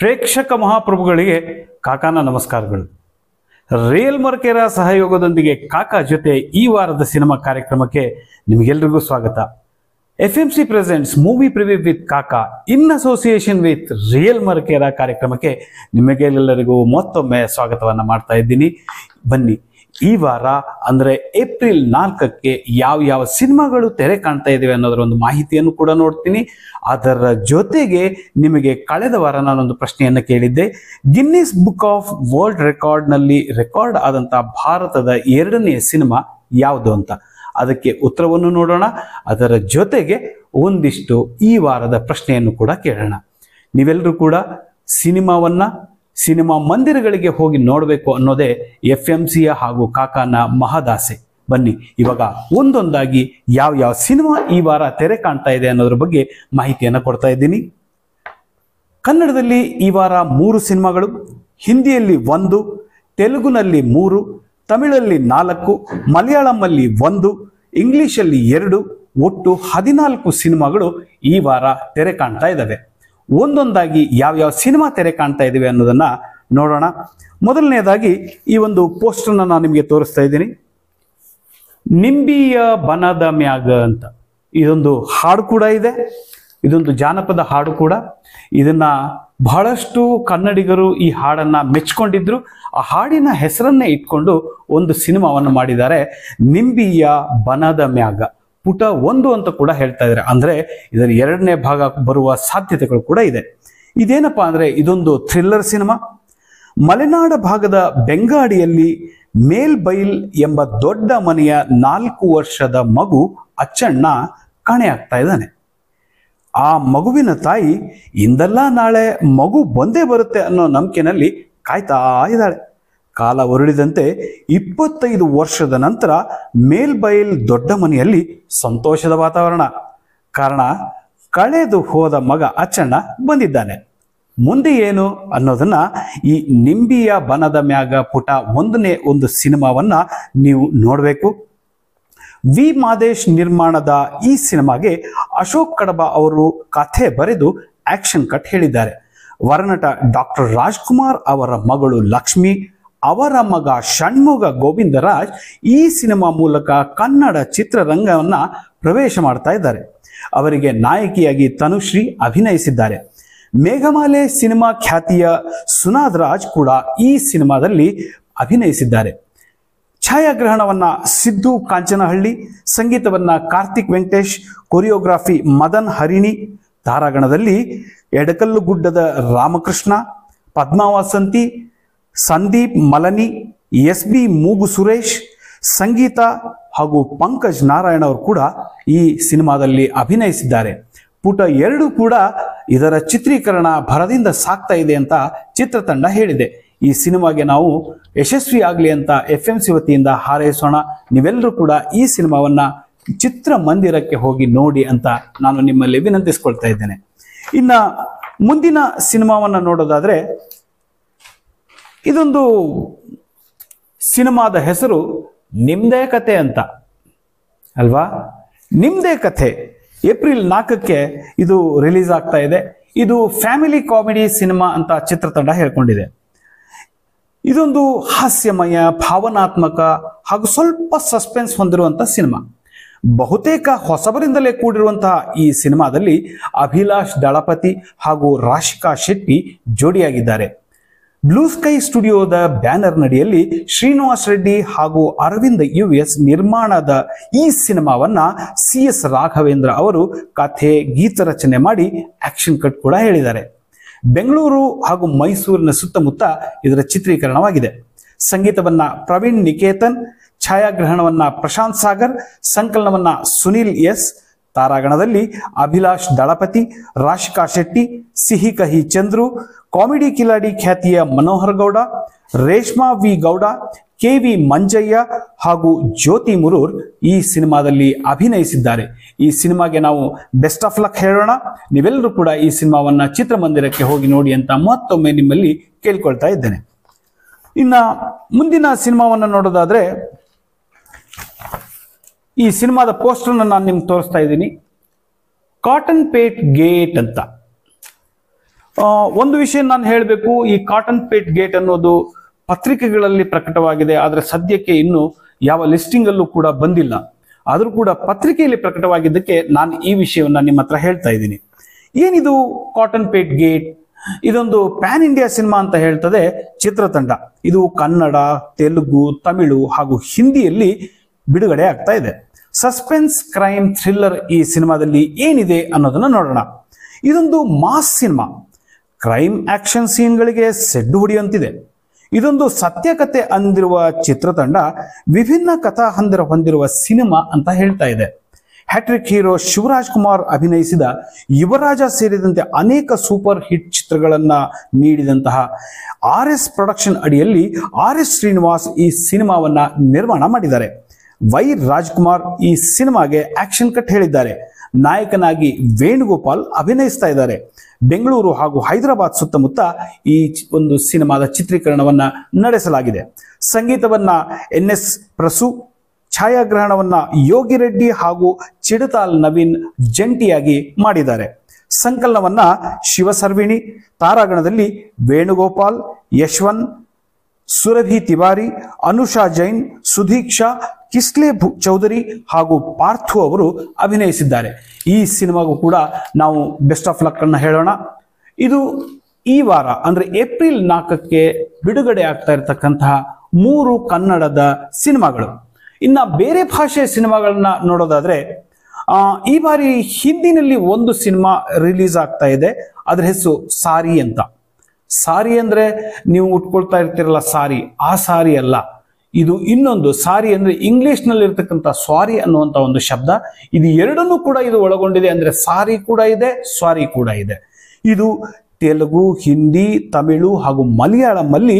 ಪ್ರೇಕ್ಷಕ ಮಹಾಪ್ರಭುಗಳಿಗೆ ಕಾಕಾನ ನಮಸ್ಕಾರಗಳು. ರಿಯಲ್ ಮರ್ಕೆರ ಸಹಯೋಗದೊಂದಿಗೆ ಕಾಕಾ ಜೊತೆ ಈ ವಾರದ ಸಿನಿಮಾ ಕಾರ್ಯಕ್ರಮಕ್ಕೆ ನಿಮಗೆಲ್ಲರಿಗೂ ಸ್ವಾಗತ. FMC presents movie preview with ಕಾಕಾ ಇನ್ ಅಸೋಸಿಯೇಷನ್ ವಿತ್ ರಿಯಲ್ ಮರ್ಕೆರ ಕಾರ್ಯಕ್ರಮಕ್ಕೆ ನಿಮಗೆಲ್ಲರಿಗೂ ಮತ್ತೊಮ್ಮೆ ಸ್ವಾಗತವನ್ನ ಮಾಡ್ತಾ ಇದ್ದೀನಿ. ಬನ್ನಿ, ಈ ವಾರ ಅಂದ್ರೆ ಏಪ್ರಿಲ್ 4ಕ್ಕೆ ಯಾವ ಸಿನಿಮಾಗಳು ತೆರೆ ಕಾಣ್ತಾ ಇದ್ದೇವೆ ಅನ್ನೋದರ ಒಂದು ಮಾಹಿತಿಯನ್ನು ಕೂಡ ನೋಡ್ತೀನಿ. ಅದರ ಜೊತೆಗೆ ನಿಮಗೆ ಕಳೆದ ವಾರ ನಾನೊಂದು ಪ್ರಶ್ನೆಯನ್ನು ಕೇಳಿದ್ದೆ. ಗಿನ್ನಿಸ್ ಬುಕ್ ಆಫ್ ವರ್ಲ್ಡ್ ರೆಕಾರ್ಡ್ನಲ್ಲಿ ರೆಕಾರ್ಡ್ ಆದಂತಹ ಭಾರತದ 2ನೇ ಸಿನಿಮಾ ಯಾವುದು ಅಂತ, ಅದಕ್ಕೆ ಉತ್ತರವನ್ನು ನೋಡೋಣ. ಅದರ ಜೊತೆಗೆ ಒಂದಿಷ್ಟು ಈ ವಾರದ ಪ್ರಶ್ನೆಯನ್ನು ಕೂಡ ಕೇಳೋಣ. ನೀವೆಲ್ಲರೂ ಕೂಡ ಸಿನಿಮಾ ಮಂದಿರಗಳಿಗೆ ಹೋಗಿ ನೋಡಬೇಕು ಅನ್ನೋದೇ FMCಯ ಹಾಗೂ ಕಾಕಾನ ಮಹದಾಸೆ. ಬನ್ನಿ, ಇವಾಗ ಒಂದೊಂದಾಗಿ ಯಾವ ಸಿನಿಮಾ ಈ ವಾರ ತೆರೆ ಕಾಣ್ತಾ ಇದೆ ಅನ್ನೋದ್ರ ಬಗ್ಗೆ ಮಾಹಿತಿಯನ್ನು ಕೊಡ್ತಾ ಇದ್ದೀನಿ. ಕನ್ನಡದಲ್ಲಿ ಈ ವಾರ 3 ಸಿನಿಮಾಗಳು, ಹಿಂದಿಯಲ್ಲಿ 1, ತೆಲುಗುನಲ್ಲಿ 3, ತಮಿಳಲ್ಲಿ 4, ಮಲಯಾಳಂನಲ್ಲಿ 1, ಇಂಗ್ಲಿಷಲ್ಲಿ 2, ಒಟ್ಟು 14 ಸಿನಿಮಾಗಳು ಈ ವಾರ ತೆರೆ ಕಾಣ್ತಾ ಇದ್ದಾವೆ. ಒಂದೊಂದಾಗಿ ಯಾವ ಸಿನಿಮಾ ತೆರೆ ಕಾಣ್ತಾ ಇದ್ದೀವಿ ಅನ್ನೋದನ್ನ ನೋಡೋಣ. ಮೊದಲನೇದಾಗಿ ಈ ಒಂದು ಪೋಸ್ಟರ್ನ ನಾನು ನಿಮಗೆ ತೋರಿಸ್ತಾ ಇದ್ದೀನಿ. ನಿಂಬಿಯ ಬನದ ಮ್ಯಾಗ ಅಂತ ಇದೊಂದು ಹಾಡು ಕೂಡ ಇದೆ. ಇದೊಂದು ಜಾನಪದ ಹಾಡು ಕೂಡ. ಇದನ್ನ ಬಹಳಷ್ಟು ಕನ್ನಡಿಗರು ಈ ಹಾಡನ್ನ ಮೆಚ್ಕೊಂಡಿದ್ರು. ಆ ಹಾಡಿನ ಹೆಸರನ್ನೇ ಇಟ್ಕೊಂಡು ಒಂದು ಸಿನಿಮಾವನ್ನು ಮಾಡಿದ್ದಾರೆ, ನಿಂಬಿಯ ಬನದ ಮ್ಯಾಗ. ಪುಟ 1 ಅಂತ ಕೂಡ ಹೇಳ್ತಾ ಇದ್ದಾರೆ. ಅಂದ್ರೆ ಇದರ 2ನೇ ಭಾಗ ಬರುವ ಸಾಧ್ಯತೆಗಳು ಕೂಡ ಇದೆ. ಇದೇನಪ್ಪಾ ಅಂದ್ರೆ ಇದೊಂದು ಥ್ರಿಲ್ಲರ್ ಸಿನಿಮಾ. ಮಲೆನಾಡ ಭಾಗದ ಬೆಂಗಾಡಿಯಲ್ಲಿ ಮೇಲ್ಬೈಲ್ ಎಂಬ ದೊಡ್ಡ ಮನೆಯ 4 ವರ್ಷದ ಮಗು ಅಚ್ಚಣ್ಣ ಕಾಣೆಯಾಗ್ತಾ ಇದ್ದಾನೆ. ಆ ಮಗುವಿನ ತಾಯಿ ಇಂದಲ್ಲ ನಾಳೆ ಮಗು ಬಂದೇ ಬರುತ್ತೆ ಅನ್ನೋ ನಂಬಿಕೆನಲ್ಲಿ ಕಾಯ್ತಾ ಇದ್ದಾಳೆ. ಕಾಲ ಉರುಳಿದಂತೆ 25 ವರ್ಷದ ನಂತರ ಮೇಲ್ಬೈಲ್ ದೊಡ್ಡ ಮನೆಯಲ್ಲಿ ಸಂತೋಷದ ವಾತಾವರಣ. ಕಾರಣ, ಕಳೆದು ಹೋದ ಮಗ ಅಚ್ಚಣ್ಣ ಬಂದಿದ್ದಾನೆ. ಮುಂದೆ ಏನು ಅನ್ನೋದನ್ನ ಈ ನಿಂಬಿಯ ಬನದ ಮ್ಯಾಗ ಪುಟ 1ನೇ ಒಂದು ಸಿನಿಮಾವನ್ನ ನೀವು ನೋಡಬೇಕು. ವಿ ಮಾದೇಶ್ ನಿರ್ಮಾಣದ ಈ ಸಿನಿಮಾಗೆ ಅಶೋಕ್ ಕಡಬ ಅವರು ಕಥೆ ಬರೆದು ಆಕ್ಷನ್ ಕಟ್ ಹೇಳಿದ್ದಾರೆ. ವರನಟ ಡಾಕ್ಟರ್ ರಾಜ್ಕುಮಾರ್ ಅವರ ಮಗಳು ಲಕ್ಷ್ಮಿ, ಅವರ ಮಗ ಷಣ್ಮುಗ ಗೋವಿಂದರಾಜ್ ಈ ಸಿನಿಮಾ ಮೂಲಕ ಕನ್ನಡ ಚಿತ್ರರಂಗವನ್ನ ಪ್ರವೇಶ ಮಾಡ್ತಾ ಇದ್ದಾರೆ. ಅವರಿಗೆ ನಾಯಕಿಯಾಗಿ ತನುಶ್ರೀ ಅಭಿನಯಿಸಿದ್ದಾರೆ. ಮೇಘಮಾಲೆ ಸಿನಿಮಾ ಖ್ಯಾತಿಯ ಸುನಾದ್ ರಾಜ್ ಕೂಡ ಈ ಸಿನಿಮಾದಲ್ಲಿ ಅಭಿನಯಿಸಿದ್ದಾರೆ. ಛಾಯಾಗ್ರಹಣವನ್ನ ಸಿದ್ದು ಕಾಂಚನಹಳ್ಳಿ, ಸಂಗೀತವನ್ನ ಕಾರ್ತಿಕ್ ವೆಂಕಟೇಶ್, ಕೊರಿಯೋಗ್ರಫಿ ಮದನ್ ಹರಿಣಿ, ತಾರಾಗಣದಲ್ಲಿ ಎಡಕಲ್ಲು ಗುಡ್ಡದ ರಾಮಕೃಷ್ಣ, ಪದ್ಮಾವಸಂತಿ, ಸಂದೀಪ್ ಮಲನಿ, SB ಮೂಗು ಸುರೇಶ್, ಸಂಗೀತ ಹಾಗೂ ಪಂಕಜ್ ನಾರಾಯಣ ಅವರು ಕೂಡ ಈ ಸಿನಿಮಾದಲ್ಲಿ ಅಭಿನಯಿಸಿದ್ದಾರೆ. ಪುಟ 2 ಕೂಡ ಇದರ ಚಿತ್ರೀಕರಣ ಭರದಿಂದ ಸಾಗ್ತಾ ಇದೆ ಅಂತ ಚಿತ್ರತಂಡ ಹೇಳಿದೆ. ಈ ಸಿನಿಮಾಗೆ ನಾವು ಯಶಸ್ವಿ ಆಗಲಿ ಅಂತ FMC ವತಿಯಿಂದ ಹಾರೈಸೋಣ. ನೀವೆಲ್ಲರೂ ಕೂಡ ಈ ಸಿನಿಮಾವನ್ನ ಚಿತ್ರಮಂದಿರಕ್ಕೆ ಹೋಗಿ ನೋಡಿ ಅಂತ ನಾನು ನಿಮ್ಮಲ್ಲಿ ವಿನಂತಿಸ್ಕೊಳ್ತಾ ಇದ್ದೇನೆ. ಇನ್ನ ಮುಂದಿನ ಸಿನಿಮಾವನ್ನ ನೋಡೋದಾದ್ರೆ, ಇದೊಂದು ಸಿನಿಮಾದ ಹೆಸರು ನಿಮ್ದೇ ಕತೆ ಅಂತ ಅಲ್ವಾ. ನಿಮ್ದೇ ಕತೆ ಏಪ್ರಿಲ್ 4ಕ್ಕೆ ಇದು ರಿಲೀಸ್ ಆಗ್ತಾ ಇದೆ. ಇದು ಫ್ಯಾಮಿಲಿ ಕಾಮಿಡಿ ಸಿನಿಮಾ ಅಂತ ಚಿತ್ರತಂಡ ಹೇಳ್ಕೊಂಡಿದೆ. ಇದೊಂದು ಹಾಸ್ಯಮಯ, ಭಾವನಾತ್ಮಕ ಹಾಗೂ ಸ್ವಲ್ಪ ಸಸ್ಪೆನ್ಸ್ ಹೊಂದಿರುವಂತ ಸಿನಿಮಾ. ಬಹುತೇಕ ಹೊಸಬರಿಂದಲೇ ಕೂಡಿರುವಂತಹ ಈ ಸಿನಿಮಾದಲ್ಲಿ ಅಭಿಲಾಷ್ ದಳಪತಿ ಹಾಗೂ ರಾಶಿಕಾ ಶೆಟ್ಟಿ ಜೋಡಿಯಾಗಿದ್ದಾರೆ. ಬ್ಲೂ ಸ್ಕೈ ಸ್ಟುಡಿಯೋದ ಬ್ಯಾನರ್ ನಡಿಯಲ್ಲಿ ಶ್ರೀನಿವಾಸ್ ರೆಡ್ಡಿ ಹಾಗೂ ಅರವಿಂದ್ US ನಿರ್ಮಾಣದ ಈ ಸಿನಿಮಾವನ್ನ CS ರಾಘವೇಂದ್ರ ಅವರು ಕಥೆ ಗೀತ ರಚನೆ ಮಾಡಿ ಆಕ್ಷನ್ ಕಟ್ ಕೂಡ ಹೇಳಿದ್ದಾರೆ. ಬೆಂಗಳೂರು ಹಾಗೂ ಮೈಸೂರಿನ ಸುತ್ತಮುತ್ತ ಇದರ ಚಿತ್ರೀಕರಣವಾಗಿದೆ. ಸಂಗೀತವನ್ನ ಪ್ರವೀಣ್ ನಿಕೇತನ್, ಛಾಯಾಗ್ರಹಣವನ್ನ ಪ್ರಶಾಂತ್ ಸಾಗರ್, ಸಂಕಲನವನ್ನ ಸುನಿಲ್ S, ತಾರಾಗಣದಲ್ಲಿ ಅಭಿಲಾಷ್ ದಳಪತಿ, ರಾಶಿಕಾ ಶೆಟ್ಟಿ, ಸಿಹಿ ಕಹಿ ಚಂದ್ರು, ಕಾಮಿಡಿ ಕಿಲಾಡಿ ಖ್ಯಾತಿಯ ಮನೋಹರ್ ಗೌಡ, ರೇಷ್ಮಾ ವಿ ಗೌಡ, KV ಮಂಜಯ್ಯ ಹಾಗೂ ಜ್ಯೋತಿ ಮುರೂರ್ ಈ ಸಿನಿಮಾದಲ್ಲಿ ಅಭಿನಯಿಸಿದ್ದಾರೆ. ಈ ಸಿನಿಮಾಗೆ ನಾವು ಬೆಸ್ಟ್ ಆಫ್ ಲಕ್ ಹೇಳೋಣ. ನೀವೆಲ್ಲರೂ ಕೂಡ ಈ ಸಿನಿಮಾವನ್ನ ಚಿತ್ರಮಂದಿರಕ್ಕೆ ಹೋಗಿ ನೋಡಿ ಅಂತ ಮತ್ತೊಮ್ಮೆ ನಿಮ್ಮಲ್ಲಿ ಕೇಳ್ಕೊಳ್ತಾ ಇದ್ದೇನೆ. ಇನ್ನ ಮುಂದಿನ ಸಿನಿಮಾವನ್ನ ನೋಡೋದಾದ್ರೆ, ಈ ಸಿನಿಮಾದ ಪೋಸ್ಟರ್ನ ನಾನು ನಿಮ್ಗೆ ತೋರಿಸ್ತಾ ಇದ್ದೀನಿ. ಕಾಟನ್ ಪೇಟ್ ಗೇಟ್ ಅಂತ ಒಂದು ವಿಷಯ ನಾನು ಹೇಳಬೇಕು, ಈ ಕಾಟನ್ ಪೇಟ್ ಗೇಟ್ ಅನ್ನೋದು ಪತ್ರಿಕೆಗಳಲ್ಲಿ ಪ್ರಕಟವಾಗಿದೆ, ಆದರೆ ಸದ್ಯಕ್ಕೆ ಇನ್ನು ಯಾವ ಲಿಸ್ಟಿಂಗ್ ಅಲ್ಲೂ ಕೂಡ ಬಂದಿಲ್ಲ. ಆದರೂ ಕೂಡ ಪತ್ರಿಕೆಯಲ್ಲಿ ಪ್ರಕಟವಾಗಿದ್ದಕ್ಕೆ ನಾನು ಈ ವಿಷಯವನ್ನ ನಿಮ್ಮ ಹತ್ರ ಹೇಳ್ತಾ ಇದ್ದೀನಿ. ಏನಿದು ಕಾಟನ್ ಪೇಟ್ ಗೇಟ್? ಇದೊಂದು ಪ್ಯಾನ್ ಇಂಡಿಯಾ ಸಿನಿಮಾ ಅಂತ ಹೇಳ್ತದೆ ಚಿತ್ರತಂಡ. ಇದು ಕನ್ನಡ, ತೆಲುಗು, ತಮಿಳು ಹಾಗೂ ಹಿಂದಿಯಲ್ಲಿ ಬಿಡುಗಡೆ ಆಗ್ತಾ ಇದೆ. ಸಸ್ಪೆನ್ಸ್ ಕ್ರೈಮ್ ಥ್ರಿಲ್ಲರ್ ಈ ಸಿನಿಮಾದಲ್ಲಿ ಏನಿದೆ ಅನ್ನೋದನ್ನ ನೋಡೋಣ. ಇದೊಂದು ಮಾಸ್ ಸಿನಿಮಾ. ಕ್ರೈಮ್ ಆಕ್ಷನ್ ಸೀನ್ಗಳಿಗೆ ಸೆಡ್ಡು ಹೊಡೆಯುವಂತಿದೆ. ಇದೊಂದು ಸತ್ಯಕತೆ ಅಂದಿರುವ ಚಿತ್ರತಂಡ ವಿಭಿನ್ನ ಕಥಾ ಹಂದರ ಹೊಂದಿರುವ ಸಿನಿಮಾ ಅಂತ ಹೇಳ್ತಾ ಇದೆ. ಹ್ಯಾಟ್ರಿಕ್ ಹೀರೋ ಶಿವರಾಜ್ ಕುಮಾರ್ ಅಭಿನಯಿಸಿದ ಯುವರಾಜ ಸೇರಿದಂತೆ ಅನೇಕ ಸೂಪರ್ ಹಿಟ್ ಚಿತ್ರಗಳನ್ನ ನೀಡಿದಂತಹ RS ಪ್ರೊಡಕ್ಷನ್ ಅಡಿಯಲ್ಲಿ RS ಶ್ರೀನಿವಾಸ್ ಈ ಸಿನಿಮಾವನ್ನ ನಿರ್ಮಾಣ ಮಾಡಿದ್ದಾರೆ. ವೈ ರಾಜ್ಕುಮಾರ್ ಈ ಸಿನಿಮಾಗೆ ಆಕ್ಷನ್ ಕಟ್ ಹೇಳಿದ್ದಾರೆ. ನಾಯಕನಾಗಿ ವೇಣುಗೋಪಾಲ್ ಅಭಿನಯಿಸ್ತಾ ಇದ್ದಾರೆ. ಬೆಂಗಳೂರು ಹಾಗೂ ಹೈದರಾಬಾದ್ ಸುತ್ತಮುತ್ತ ಈ ಒಂದು ಸಿನಿಮಾದ ಚಿತ್ರೀಕರಣವನ್ನ ನಡೆಸಲಾಗಿದೆ. ಸಂಗೀತವನ್ನ NS ಪ್ರಸು, ಛಾಯಾಗ್ರಹಣವನ್ನ ಯೋಗಿ ರೆಡ್ಡಿ ಹಾಗೂ ಚಿಡತಾಲ್ ನವೀನ್ ಜಂಟಿಯಾಗಿ ಮಾಡಿದ್ದಾರೆ. ಸಂಕಲನವನ್ನ ಶಿವಸರ್ವಿಣಿ, ತಾರಾಗಣದಲ್ಲಿ ವೇಣುಗೋಪಾಲ್, ಯಶವಂತ್, ಸುರಭಿ ತಿವಾರಿ, ಅನುಷಾ ಜೈನ್, ಸುಧೀಕ್ಷಾ, ಕಿಸ್ಲೆ ಚೌಧರಿ ಹಾಗೂ ಪಾರ್ಥು ಅವರು ಅಭಿನಯಿಸಿದ್ದಾರೆ. ಈ ಸಿನಿಮಾಗೂ ಕೂಡ ನಾವು ಬೆಸ್ಟ್ ಆಫ್ ಲಕ್ ಅನ್ನ ಹೇಳೋಣ. ಇದು ಈ ವಾರ ಅಂದ್ರೆ ಏಪ್ರಿಲ್ 4ಕ್ಕೆ ಬಿಡುಗಡೆ ಆಗ್ತಾ ಇರತಕ್ಕಂತಹ 3 ಕನ್ನಡದ ಸಿನಿಮಾಗಳು. ಇನ್ನ ಬೇರೆ ಭಾಷೆಯ ಸಿನಿಮಾಗಳನ್ನ ನೋಡೋದಾದ್ರೆ ಈ ಬಾರಿ ಹಿಂದಿನಲ್ಲಿ ಒಂದು ಸಿನಿಮಾ ರಿಲೀಸ್ ಆಗ್ತಾ ಇದೆ. ಅದ್ರ ಹೆಸರು ಸಾರಿ ಅಂತ. ಸಾರಿ ಅಂದ್ರೆ ನೀವು ಉಟ್ಕೊಳ್ತಾ ಇರ್ತಿರಲ್ಲ ಸಾರಿ, ಆ ಸಾರಿ ಅಲ್ಲ. ಇದು ಇನ್ನೊಂದು ಸಾರಿ ಅಂದ್ರೆ ಇಂಗ್ಲಿಷ್ ನಲ್ಲಿ ಇರ್ತಕ್ಕಂಥ ಸ್ವಾರಿ ಅನ್ನುವಂತ ಒಂದು ಶಬ್ದ. ಇದು ಎರಡನ್ನೂ ಕೂಡ ಇದು ಒಳಗೊಂಡಿದೆ. ಅಂದ್ರೆ ಸಾರಿ ಕೂಡ ಇದೆ, ಸ್ವಾರಿ ಕೂಡ ಇದೆ. ಇದು ತೆಲುಗು, ಹಿಂದಿ, ತಮಿಳು ಹಾಗೂ ಮಲಯಾಳಂ ಅಲ್ಲಿ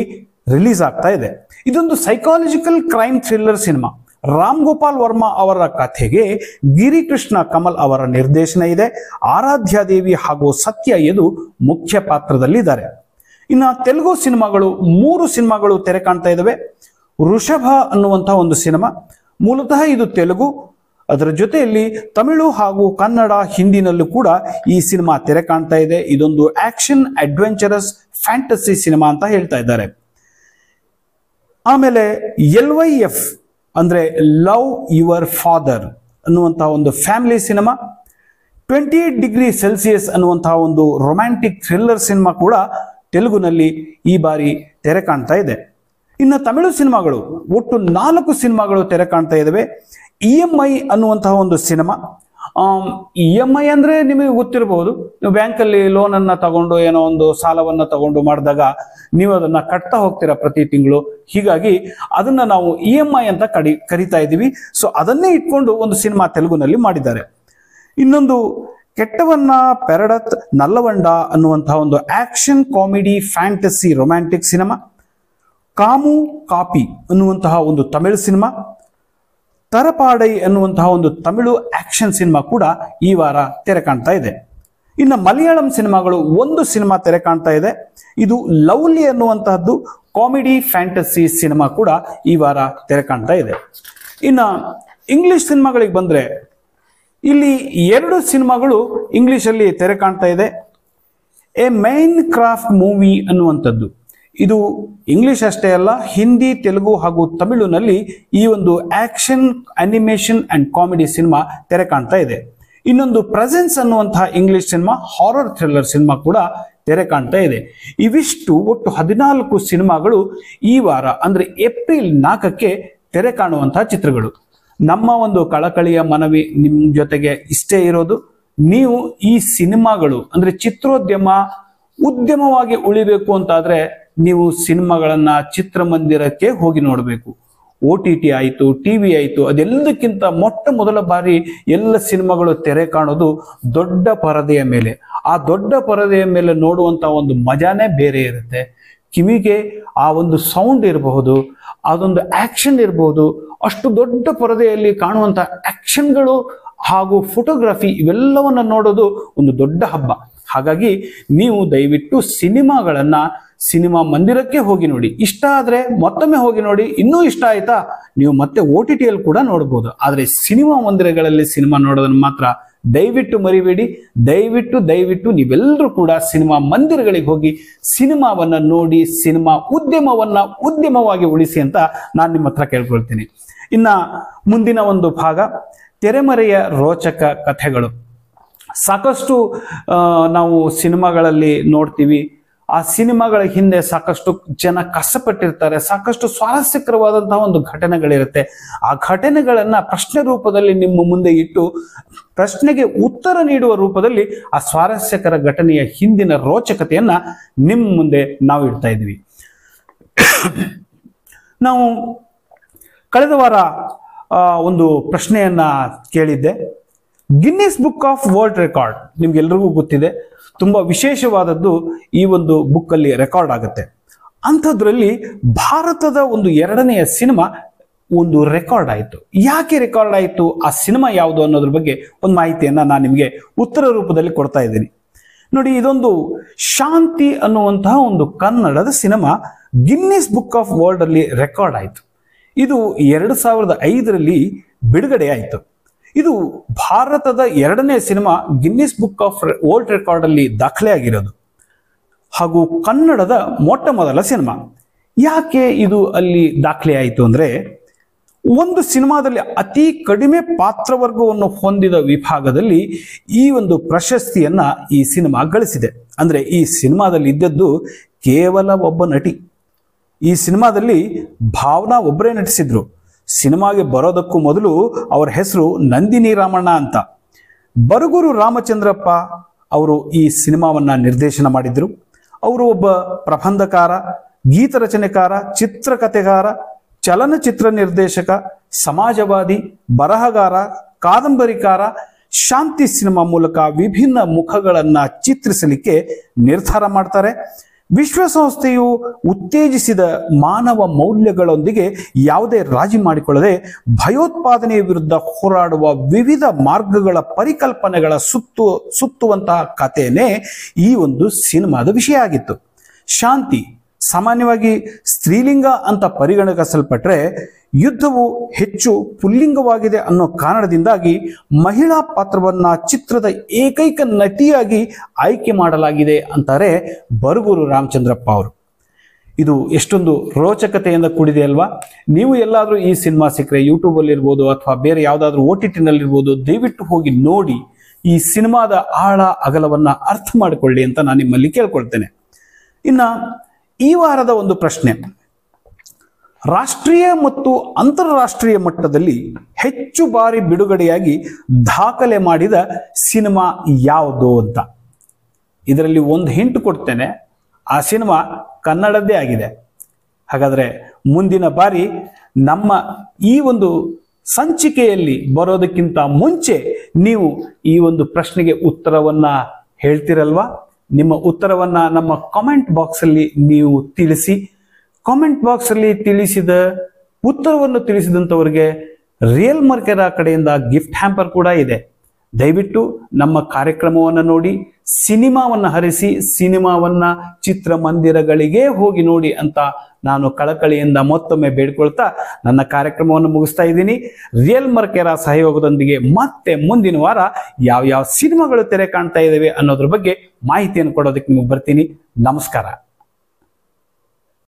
ರಿಲೀಸ್ ಆಗ್ತಾ ಇದೆ. ಇದೊಂದು psychological crime thriller cinema. Ram Gopal Varma ಅವರ ಕಥೆಗೆ ಗಿರಿಕೃಷ್ಣ ಕಮಲ್ ಅವರ ನಿರ್ದೇಶನ ಇದೆ. ಆರಾಧ್ಯಾದೇವಿ ಹಾಗೂ ಸತ್ಯ ಯದು ಮುಖ್ಯ ಪಾತ್ರದಲ್ಲಿದ್ದಾರೆ. ಇನ್ನ ತೆಲುಗು ಸಿನಿಮಾಗಳು 3 ಸಿನಿಮಾಗಳು ತೆರೆ ಕಾಣ್ತಾ ಇದ್ದಾವೆ. ಋಷಭ ಅನ್ನುವಂತಹ ಒಂದು ಸಿನಿಮಾ, ಮೂಲತಃ ಇದು ತೆಲುಗು. ಅದರ ಜೊತೆಯಲ್ಲಿ ತಮಿಳು ಹಾಗೂ ಕನ್ನಡ, ಹಿಂದಿನಲ್ಲೂ ಕೂಡ ಈ ಸಿನಿಮಾ ತೆರೆ ಕಾಣ್ತಾ ಇದೆ. ಇದೊಂದು ಆಕ್ಷನ್ ಅಡ್ವೆಂಚರಸ್ ಫ್ಯಾಂಟಸಿ ಸಿನಿಮಾ ಅಂತ ಹೇಳ್ತಾ ಇದ್ದಾರೆ. ಆಮೇಲೆ LYF ಅಂದ್ರೆ ಲವ್ ಯುವರ್ ಫಾದರ್ ಅನ್ನುವಂತಹ ಒಂದು ಫ್ಯಾಮಿಲಿ ಸಿನಿಮಾ. 28 ಡಿಗ್ರಿ ಸೆಲ್ಸಿಯಸ್ ಅನ್ನುವಂತಹ ಒಂದು ರೊಮ್ಯಾಂಟಿಕ್ ಥ್ರಿಲ್ಲರ್ ಸಿನಿಮಾ ಕೂಡ ತೆಲುಗುನಲ್ಲಿ ಈ ಬಾರಿ ತೆರೆ ಕಾಣ್ತಾ ಇದೆ. ಇನ್ನು ತಮಿಳು ಸಿನಿಮಾಗಳು ಒಟ್ಟು 4 ಸಿನಿಮಾಗಳು ತೆರೆ ಕಾಣ್ತಾ ಇದ್ದಾವೆ. EMI ಅನ್ನುವಂತಹ ಒಂದು ಸಿನಿಮಾ. EMI ಅಂದ್ರೆ ನಿಮಗೆ ಗೊತ್ತಿರಬಹುದು, ನೀವು ಬ್ಯಾಂಕಲ್ಲಿ ಲೋನ್ ಅನ್ನ ತಗೊಂಡು ಏನೋ ಒಂದು ಸಾಲವನ್ನ ತಗೊಂಡು ಮಾಡಿದಾಗ ನೀವು ಅದನ್ನ ಕಟ್ತಾ ಹೋಗ್ತೀರಾ ಪ್ರತಿ ತಿಂಗಳು. ಹೀಗಾಗಿ ಅದನ್ನ ನಾವು EMI ಅಂತ ಕರಿತಾ ಇದ್ದೀವಿ. ಸೊ ಅದನ್ನೇ ಇಟ್ಕೊಂಡು ಒಂದು ಸಿನಿಮಾ ತೆಲುಗುನಲ್ಲಿ ಮಾಡಿದ್ದಾರೆ. ಇನ್ನೊಂದು ಕೆಟ್ಟವನ್ನ ಪೆರಡತ್ ನಲ್ಲವಂಡ ಅನ್ನುವಂತಹ ಒಂದು action comedy fantasy romantic cinema. ಕಾಮು ಕಾಪಿ ಅನ್ನುವಂತಹ ಒಂದು ತಮಿಳು ಸಿನಿಮಾ. ತರಪಾಡೈ ಅನ್ನುವಂತಹ ಒಂದು ತಮಿಳು ಆಕ್ಷನ್ ಸಿನಿಮಾ ಕೂಡ ಈ ವಾರ ತೆರೆ ಕಾಣ್ತಾ ಇದೆ. ಇನ್ನು ಮಲಯಾಳಂ ಸಿನಿಮಾಗಳು ಒಂದು ಸಿನಿಮಾ ತೆರೆ ಕಾಣ್ತಾ ಇದೆ. ಇದು ಲವ್ಲಿ ಅನ್ನುವಂತಹದ್ದು ಕಾಮಿಡಿ ಫ್ಯಾಂಟಸಿ ಸಿನಿಮಾ ಕೂಡ ಈ ವಾರ ತೆರೆ ಕಾಣ್ತಾ ಇದೆ. ಇನ್ನು ಇಂಗ್ಲಿಷ್ ಸಿನಿಮಾಗಳಿಗೆ ಬಂದ್ರೆ ಇಲ್ಲಿ 2 ಸಿನಿಮಾಗಳು ಇಂಗ್ಲಿಷ್ ಅಲ್ಲಿ ತೆರೆ ಕಾಣ್ತಾ ಇದೆ. ಎ ಮೈನ್ ಕ್ರಾಫ್ಟ್ ಮೂವಿ ಅನ್ನುವಂಥದ್ದು. ಇದು ಇಂಗ್ಲಿಷ್ ಅಷ್ಟೇ ಅಲ್ಲ, ಹಿಂದಿ, ತೆಲುಗು ಹಾಗೂ ತಮಿಳುನಲ್ಲಿ ಈ ಒಂದು action, animation and comedy cinema ತೆರೆ ಕಾಣ್ತಾ ಇದೆ. ಇನ್ನೊಂದು ಪ್ರೆಸೆನ್ಸ್ ಅನ್ನುವಂತಹ English cinema, horror thriller cinema ಕೂಡ ತೆರೆ ಕಾಣ್ತಾ ಇದೆ. ಇವಿಷ್ಟು ಒಟ್ಟು 14 ಸಿನಿಮಾಗಳು ಈ ವಾರ ಅಂದ್ರೆ ಏಪ್ರಿಲ್ 4ಕ್ಕೆ ತೆರೆ ಕಾಣುವಂತಹ ಚಿತ್ರಗಳು. ನಮ್ಮ ಒಂದು ಕಳಕಳಿಯ ಮನವಿ ನಿಮ್ಮ ಜೊತೆಗೆ ಇಷ್ಟೇ ಇರೋದು, ನೀವು ಈ ಸಿನಿಮಾಗಳು ಅಂದ್ರೆ ಚಿತ್ರೋದ್ಯಮ ಉದ್ಯಮವಾಗಿ ಉಳಿಬೇಕು ಅಂತಾದ್ರೆ ನೀವು ಸಿನಿಮಾಗಳನ್ನ ಚಿತ್ರಮಂದಿರಕ್ಕೆ ಹೋಗಿ ನೋಡಬೇಕು. OTT ಆಯಿತು, TV ಆಯಿತು, ಅದೆಲ್ಲದಕ್ಕಿಂತ ಮೊಟ್ಟ ಮೊದಲ ಬಾರಿ ಎಲ್ಲ ಸಿನಿಮಾಗಳು ತೆರೆ ಕಾಣೋದು ದೊಡ್ಡ ಪರದೆಯ ಮೇಲೆ. ಆ ದೊಡ್ಡ ಪರದೆಯ ಮೇಲೆ ನೋಡುವಂತ ಒಂದು ಮಜಾನೇ ಬೇರೆ ಇರುತ್ತೆ. ಕಿವಿಗೆ ಆ ಒಂದು ಸೌಂಡ್ ಇರಬಹುದು, ಅದೊಂದು ಆಕ್ಷನ್ ಇರಬಹುದು. ಅಷ್ಟು ದೊಡ್ಡ ಪರದೆಯಲ್ಲಿ ಕಾಣುವಂತ ಆಕ್ಷನ್ಗಳು ಹಾಗೂ ಫೋಟೋಗ್ರಫಿ ಇವೆಲ್ಲವನ್ನ ನೋಡೋದು ಒಂದು ದೊಡ್ಡ ಹಬ್ಬ. ಹಾಗಾಗಿ ನೀವು ದಯವಿಟ್ಟು ಸಿನಿಮಾ ಮಂದಿರಕ್ಕೆ ಹೋಗಿ ನೋಡಿ. ಇಷ್ಟ ಆದ್ರೆ ಮತ್ತೊಮ್ಮೆ ಹೋಗಿ ನೋಡಿ. ಇನ್ನೂ ಇಷ್ಟ ಆಯ್ತಾ, ನೀವು ಮತ್ತೆ OTT ಅಲ್ಲಿ ಕೂಡ ನೋಡಬಹುದು. ಆದ್ರೆ ಸಿನಿಮಾ ಮಂದಿರಗಳಲ್ಲಿ ಸಿನಿಮಾ ನೋಡೋದನ್ನ ಮಾತ್ರ ದಯವಿಟ್ಟು ಮರಿಬೇಡಿ. ದಯವಿಟ್ಟು ನೀವೆಲ್ಲರೂ ಕೂಡ ಸಿನಿಮಾ ಮಂದಿರಗಳಿಗೆ ಹೋಗಿ ಸಿನಿಮಾವನ್ನ ನೋಡಿ ಸಿನಿಮಾ ಉದ್ಯಮವನ್ನ ಉದ್ಯಮವಾಗಿ ಉಳಿಸಿ ಅಂತ ನಾನು ನಿಮ್ಮ ಹತ್ರ ಕೇಳ್ಕೊಳ್ತೀನಿ. ಇನ್ನ ಮುಂದಿನ ಒಂದು ಭಾಗ ತೆರೆಮರೆಯ ರೋಚಕ ಕಥೆಗಳು. ಸಾಕಷ್ಟು ನಾವು ಸಿನಿಮಾಗಳಲ್ಲಿ ನೋಡ್ತೀವಿ. ಆ ಸಿನಿಮಾಗಳ ಹಿಂದೆ ಸಾಕಷ್ಟು ಜನ ಕಷ್ಟಪಟ್ಟಿರ್ತಾರೆ. ಸಾಕಷ್ಟು ಸ್ವಾರಸ್ಯಕರವಾದಂತಹ ಒಂದು ಘಟನೆಗಳಿರುತ್ತೆ. ಆ ಘಟನೆಗಳನ್ನ ಪ್ರಶ್ನೆ ರೂಪದಲ್ಲಿ ನಿಮ್ಮ ಮುಂದೆ ಇಟ್ಟು ಪ್ರಶ್ನೆಗೆ ಉತ್ತರ ನೀಡುವ ರೂಪದಲ್ಲಿ ಆ ಸ್ವಾರಸ್ಯಕರ ಘಟನೆಯ ಹಿಂದಿನ ರೋಚಕತೆಯನ್ನ ನಿಮ್ಮ ಮುಂದೆ ನಾವು ಇಡ್ತಾ ಇದ್ವಿ. ನಾವು ಕಳೆದ ವಾರ ಒಂದು ಪ್ರಶ್ನೆಯನ್ನ ಕೇಳಿದ್ದೆ. Guinness book of world record ನಿಮ್ಗೆಲ್ರಿಗೂ ಗೊತ್ತಿದೆ, ತುಂಬಾ ವಿಶೇಷವಾದದ್ದು. ಈ ಒಂದು ಬುಕ್ ಅಲ್ಲಿ ರೆಕಾರ್ಡ್ ಆಗುತ್ತೆ. ಅಂಥದ್ರಲ್ಲಿ ಭಾರತದ ಒಂದು 2ನೇ ಸಿನಿಮಾ ಒಂದು ರೆಕಾರ್ಡ್ ಆಯಿತು. ಯಾಕೆ ರೆಕಾರ್ಡ್ ಆಯಿತು, ಆ ಸಿನಿಮಾ ಯಾವುದು ಅನ್ನೋದ್ರ ಬಗ್ಗೆ ಒಂದು ಮಾಹಿತಿಯನ್ನ ನಾನು ನಿಮಗೆ ಉತ್ತರ ರೂಪದಲ್ಲಿ ಕೊಡ್ತಾ ಇದ್ದೀನಿ. ನೋಡಿ, ಇದೊಂದು ಶಾಂತಿ ಅನ್ನುವಂತಹ ಒಂದು ಕನ್ನಡದ cinema Guinness book of world ಅಲ್ಲಿ ರೆಕಾರ್ಡ್ ಆಯಿತು. ಇದು 2005ರಲ್ಲಿ ಬಿಡುಗಡೆ ಆಯಿತು. ಇದು ಭಾರತದ 2ನೇ cinema Guinness book of world record ಅಲ್ಲಿ ದಾಖಲೆಯಾಗಿರೋದು ಹಾಗೂ ಕನ್ನಡದ ಮೊಟ್ಟ ಮೊದಲ ಸಿನಿಮಾ. ಯಾಕೆ ಇದು ಅಲ್ಲಿ ದಾಖಲೆ ಆಯಿತು ಅಂದ್ರೆ, ಒಂದು ಸಿನಿಮಾದಲ್ಲಿ ಅತಿ ಕಡಿಮೆ ಪಾತ್ರವರ್ಗವನ್ನು ಹೊಂದಿದ ವಿಭಾಗದಲ್ಲಿ ಈ ಒಂದು ಪ್ರಶಸ್ತಿಯನ್ನ ಈ ಸಿನಿಮಾ ಗಳಿಸಿದೆ. ಅಂದ್ರೆ ಈ ಸಿನಿಮಾದಲ್ಲಿ ಇದ್ದದ್ದು ಕೇವಲ ಒಬ್ಬ ನಟಿ. ಈ ಸಿನಿಮಾದಲ್ಲಿ ಭಾವನಾ ಒಬ್ಬರೇ ನಟಿಸಿದ್ರು. ಸಿನಿಮಾಗೆ ಬರೋದಕ್ಕೂ ಮೊದಲು ಅವರ ಹೆಸರು ನಂದಿನಿ ರಾಮಣ್ಣ ಅಂತ. ಬರಗೂರು ರಾಮಚಂದ್ರಪ್ಪ ಅವರು ಈ ಸಿನಿಮಾವನ್ನ ನಿರ್ದೇಶನ ಮಾಡಿದ್ರು. ಅವರು ಒಬ್ಬ ಪ್ರಬಂಧಕಾರ, ಗೀತರಚನೆಕಾರ, ಚಿತ್ರಕಥೆಗಾರ, ಚಲನಚಿತ್ರ ನಿರ್ದೇಶಕ, ಸಮಾಜವಾದಿ, ಬರಹಗಾರ, ಕಾದಂಬರಿಕಾರ. ಶಾಂತಿ ಸಿನಿಮಾ ಮೂಲಕ ವಿಭಿನ್ನ ಮುಖಗಳನ್ನ ಚಿತ್ರಿಸಲಿಕ್ಕೆ ನಿರ್ಧಾರ ಮಾಡ್ತಾರೆ. ವಿಶ್ವಸಂಸ್ಥೆಯು ಉತ್ತೇಜಿಸಿದ ಮಾನವ ಮೌಲ್ಯಗಳೊಂದಿಗೆ ಯಾವುದೇ ರಾಜಿ ಮಾಡಿಕೊಳ್ಳದೆ ಭಯೋತ್ಪಾದನೆಯ ವಿರುದ್ಧ ಹೋರಾಡುವ ವಿವಿಧ ಮಾರ್ಗಗಳ ಪರಿಕಲ್ಪನೆಗಳ ಸುತ್ತುವಂತಹ ಕಥೆನೇ ಈ ಒಂದು ಸಿನಿಮಾದ ವಿಷಯ ಆಗಿತ್ತು. ಶಾಂತಿ ಸಾಮಾನ್ಯವಾಗಿ ಸ್ತ್ರೀಲಿಂಗ ಅಂತ ಪರಿಗಣಿಸಲ್ಪಟ್ರೆ ಯುದ್ಧವು ಹೆಚ್ಚು ಪುಲ್ಲಿಂಗವಾಗಿದೆ ಅನ್ನೋ ಕಾರಣದಿಂದಾಗಿ ಮಹಿಳಾ ಪಾತ್ರವನ್ನ ಚಿತ್ರದ ಏಕೈಕ ನಟಿಯಾಗಿ ಆಯ್ಕೆ ಮಾಡಲಾಗಿದೆ ಅಂತಾರೆ ಬರಗೂರು ರಾಮಚಂದ್ರಪ್ಪ ಅವರು. ಇದು ಎಷ್ಟೊಂದು ರೋಚಕತೆಯಿಂದ ಕೂಡಿದೆ ಅಲ್ವಾ? ನೀವು ಎಲ್ಲಾದ್ರೂ ಈ ಸಿನಿಮಾ ಸಿಕ್ಕರೆ ಯೂಟ್ಯೂಬಲ್ಲಿ ಇರ್ಬೋದು ಅಥವಾ ಬೇರೆ ಯಾವುದಾದ್ರೂ OTT ನಲ್ಲಿರ್ಬೋದು, ದಯವಿಟ್ಟು ಹೋಗಿ ನೋಡಿ ಈ ಸಿನಿಮಾದ ಆಳ ಅಗಲವನ್ನ ಅರ್ಥ ಮಾಡಿಕೊಳ್ಳಿ ಅಂತ ನಾನು ನಿಮ್ಮಲ್ಲಿ ಕೇಳ್ಕೊಳ್ತೇನೆ. ಇನ್ನ ಈ ವಾರದ ಒಂದು ಪ್ರಶ್ನೆ, ರಾಷ್ಟ್ರೀಯ ಮತ್ತು ಅಂತಾರಾಷ್ಟ್ರೀಯ ಮಟ್ಟದಲ್ಲಿ ಹೆಚ್ಚು ಬಾರಿ ಬಿಡುಗಡೆಯಾಗಿ ದಾಖಲೆ ಮಾಡಿದ ಸಿನಿಮಾ ಯಾವುದು ಅಂತ. ಇದರಲ್ಲಿ ಒಂದು ಹಿಂಟ್ ಕೊಡ್ತೇನೆ, ಆ ಸಿನಿಮಾ ಕನ್ನಡದ್ದೇ ಆಗಿದೆ. ಹಾಗಾದ್ರೆ ಮುಂದಿನ ಬಾರಿ ನಮ್ಮ ಈ ಒಂದು ಸಂಚಿಕೆಯಲ್ಲಿ ಬರೋದಕ್ಕಿಂತ ಮುಂಚೆ ನೀವು ಈ ಒಂದು ಪ್ರಶ್ನೆಗೆ ಉತ್ತರವನ್ನ ಹೇಳ್ತಿರಲ್ವಾ? ನಿಮ್ಮ ಉತ್ತರವನ್ನ ನಮ್ಮ ಕಾಮೆಂಟ್ ಬಾಕ್ಸ್ ಅಲ್ಲಿ ನೀವು ತಿಳಿಸಿ. ಕಾಮೆಂಟ್ ಬಾಕ್ಸ್ ಅಲ್ಲಿ ತಿಳಿಸಿದ ಉತ್ತರವನ್ನು ತಿಳಿಸಿದಂಥವರಿಗೆ ರಿಯಲ್ ಮರ್ಕೆರಾ ಕಡೆಯಿಂದ ಗಿಫ್ಟ್ ಹ್ಯಾಂಪರ್ ಕೂಡ ಇದೆ. ದಯವಿಟ್ಟು ನಮ್ಮ ಕಾರ್ಯಕ್ರಮವನ್ನು ನೋಡಿ, ಸಿನಿಮಾವನ್ನ ಹರಿಸಿ, ಸಿನಿಮಾವನ್ನ ಚಿತ್ರಮಂದಿರಗಳಿಗೆ ಹೋಗಿ ನೋಡಿ ಅಂತ ನಾನು ಕಳಕಳಿಯಿಂದ ಮತ್ತೊಮ್ಮೆ ಬೇಡ್ಕೊಳ್ತಾ ನನ್ನ ಕಾರ್ಯಕ್ರಮವನ್ನು ಮುಗಿಸ್ತಾ ಇದ್ದೀನಿ. ರಿಯಲ್ ಮರ್ಕೆರಾ ಸಹಯೋಗದೊಂದಿಗೆ ಮತ್ತೆ ಮುಂದಿನ ವಾರ ಯಾವ ಸಿನಿಮಾಗಳು ತೆರೆ ಕಾಣ್ತಾ ಇದ್ದಾವೆ ಅನ್ನೋದ್ರ ಬಗ್ಗೆ ಮಾಹಿತಿಯನ್ನು ಕೊಡೋದಕ್ಕೆ ನಿಮಗೆ ಬರ್ತೀನಿ. ನಮಸ್ಕಾರ.